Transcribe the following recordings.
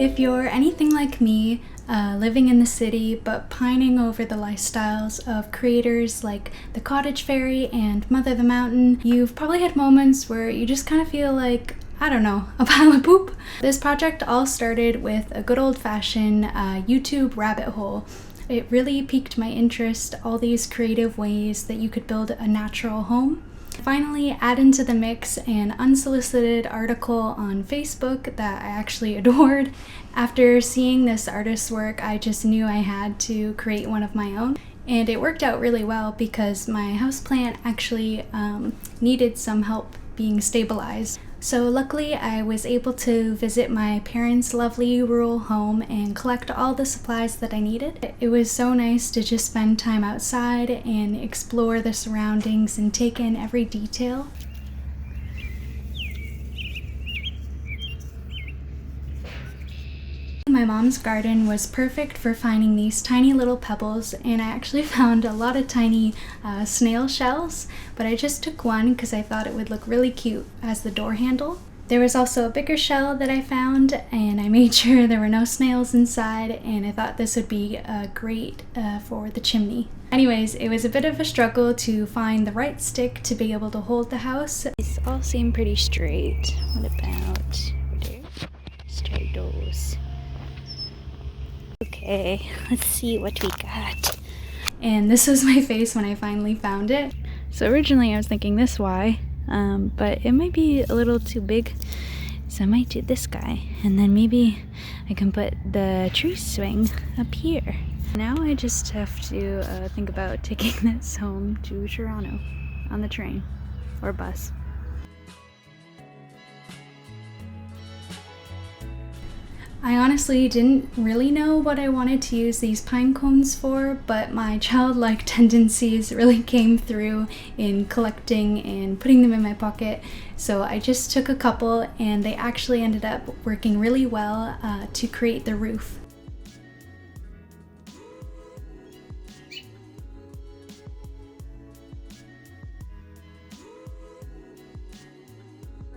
If you're anything like me, living in the city but pining over the lifestyles of creators like the Cottage Fairy and Mother the Mountain, you've probably had moments where you just kind of feel like, I don't know, a pile of poop. This project all started with a good old-fashioned YouTube rabbit hole. It really piqued my interest, all these creative ways that you could build a natural home. Finally, add into the mix an unsolicited article on Facebook that I actually adored. After seeing this artist's work, I just knew I had to create one of my own. And it worked out really well because my houseplant actually needed some help being stabilized. So luckily I was able to visit my parents' lovely rural home and collect all the supplies that I needed. It was so nice to just spend time outside and explore the surroundings and take in every detail. My mom's garden was perfect for finding these tiny little pebbles, and I actually found a lot of tiny snail shells, but I just took one because I thought it would look really cute as the door handle. There was also a bigger shell that I found, and I made sure there were no snails inside, and I thought this would be great for the chimney. Anyways, it was a bit of a struggle to find the right stick to be able to hold the house. These all seem pretty straight. What about over there? Straight those. Okay, let's see what we got. And this was my face when I finally found it. So originally I was thinking this Y, but it might be a little too big, so I might do this guy. And then maybe I can put the tree swing up here. Now I just have to think about taking this home to Toronto on the train or bus. I honestly didn't really know what I wanted to use these pine cones for, but my childlike tendencies really came through in collecting and putting them in my pocket. So I just took a couple, and they actually ended up working really well to create the roof.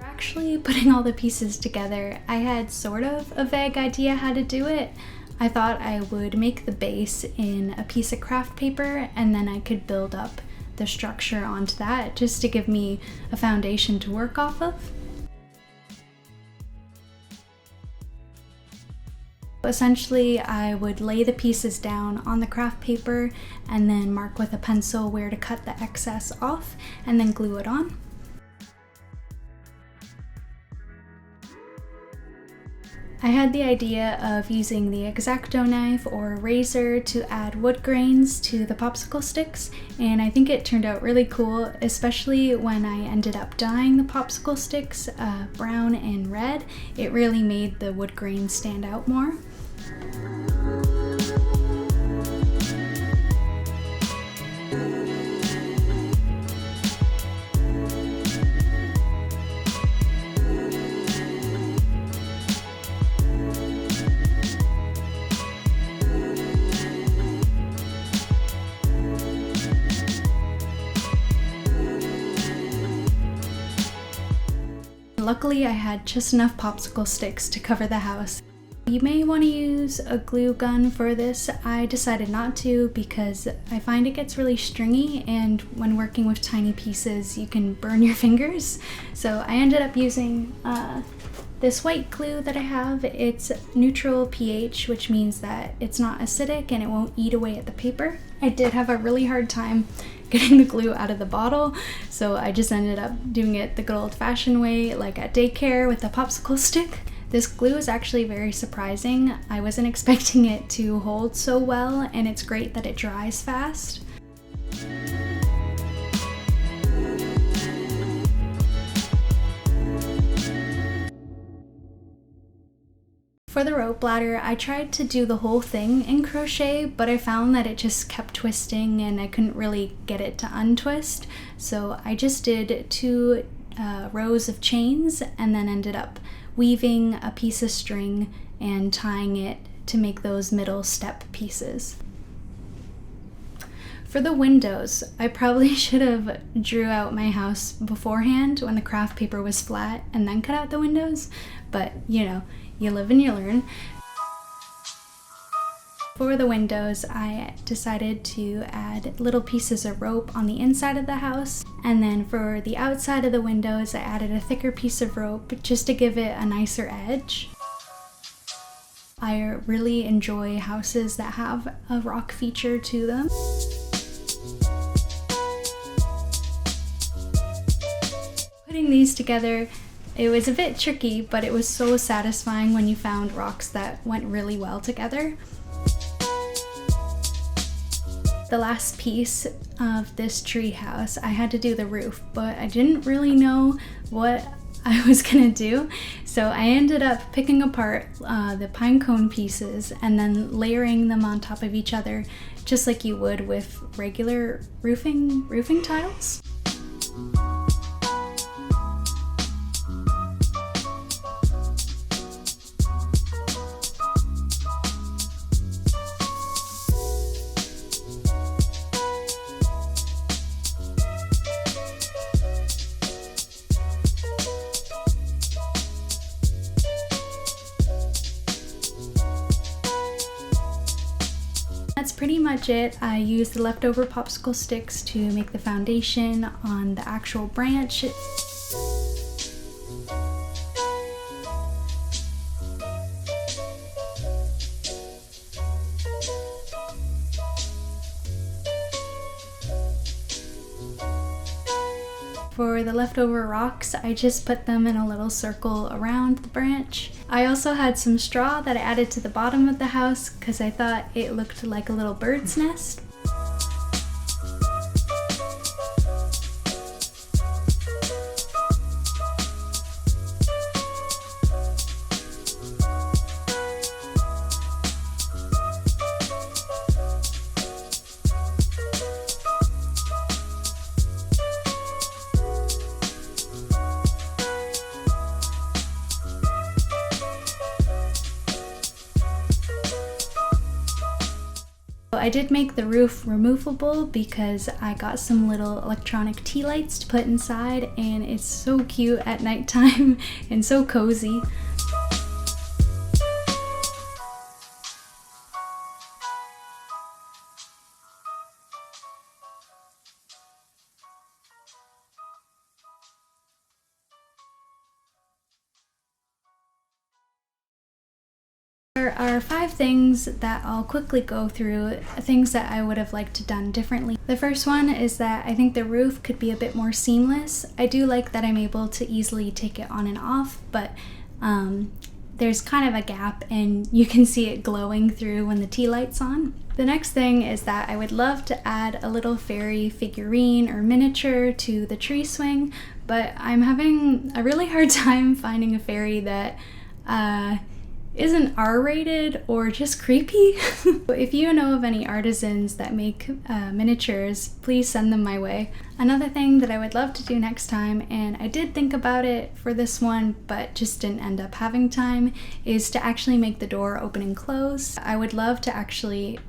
Actually putting all the pieces together, I had sort of a vague idea how to do it. I thought I would make the base in a piece of craft paper, and then I could build up the structure onto that just to give me a foundation to work off of. Essentially, I would lay the pieces down on the craft paper and then mark with a pencil where to cut the excess off and then glue it on. I had the idea of using the X-Acto knife or razor to add wood grains to the popsicle sticks, and I think it turned out really cool, especially when I ended up dyeing the popsicle sticks brown and red. It really made the wood grains stand out more. Luckily, I had just enough popsicle sticks to cover the house. You may want to use a glue gun for this. I decided not to because I find it gets really stringy, and when working with tiny pieces you can burn your fingers. So I ended up using this white glue that I have. It's neutral pH, which means that it's not acidic and it won't eat away at the paper. I did have a really hard time getting the glue out of the bottle, so I just ended up doing it the good old-fashioned way, like at daycare with a popsicle stick. This glue is actually very surprising. I wasn't expecting it to hold so well, and it's great that it dries fast. For the rope ladder, I tried to do the whole thing in crochet, but I found that it just kept twisting and I couldn't really get it to untwist. So I just did 2 rows of chains and then ended up weaving a piece of string and tying it to make those middle step pieces. For the windows, I probably should have drew out my house beforehand when the craft paper was flat and then cut out the windows, but you know, you live and you learn. For the windows, I decided to add little pieces of rope on the inside of the house, and then for the outside of the windows, I added a thicker piece of rope just to give it a nicer edge. I really enjoy houses that have a rock feature to them. Putting these together, it was a bit tricky, but it was so satisfying when you found rocks that went really well together. The last piece of this tree house, I had to do the roof, but I didn't really know what I was gonna do. So I ended up picking apart the pine cone pieces and then layering them on top of each other, just like you would with regular roofing tiles. That's pretty much it. I used the leftover popsicle sticks to make the foundation on the actual branch. For the leftover rocks, I just put them in a little circle around the branch. I also had some straw that I added to the bottom of the house because I thought it looked like a little bird's nest. I did make the roof removable because I got some little electronic tea lights to put inside, and it's so cute at nighttime and so cozy. There are 5 things that I'll quickly go through, things that I would have liked to done differently. The first one is that I think the roof could be a bit more seamless. I do like that I'm able to easily take it on and off, but there's kind of a gap and you can see it glowing through when the tea light's on. The next thing is that I would love to add a little fairy figurine or miniature to the tree swing, but I'm having a really hard time finding a fairy that isn't R-rated or just creepy. If you know of any artisans that make miniatures, please send them my way. Another thing that I would love to do next time, and I did think about it for this one but just didn't end up having time, is to actually make the door open and close. I would love to actually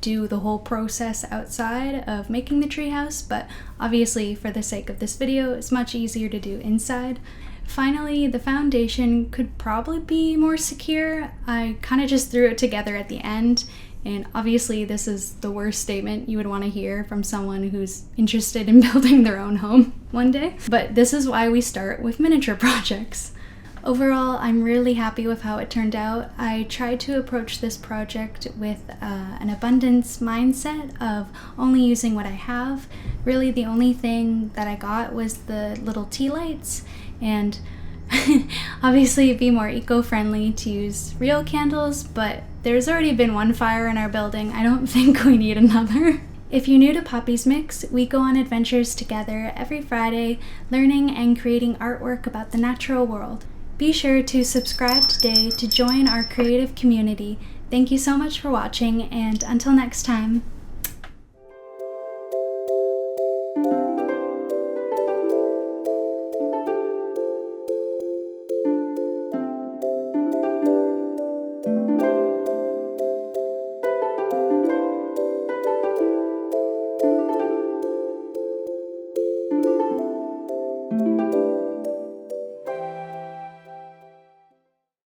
do the whole process outside of making the treehouse, but obviously for the sake of this video, it's much easier to do inside. Finally, the foundation could probably be more secure. I kind of just threw it together at the end, and obviously this is the worst statement you would want to hear from someone who's interested in building their own home one day. But this is why we start with miniature projects. Overall, I'm really happy with how it turned out. I tried to approach this project with an abundance mindset of only using what I have. Really, the only thing that I got was the little tea lights, and obviously it'd be more eco-friendly to use real candles, but there's already been one fire in our building. I don't think we need another. If you're new to Poppysmicks, we go on adventures together every Friday, learning and creating artwork about the natural world. Be sure to subscribe today to join our creative community. Thank you so much for watching, and until next time. Thank you.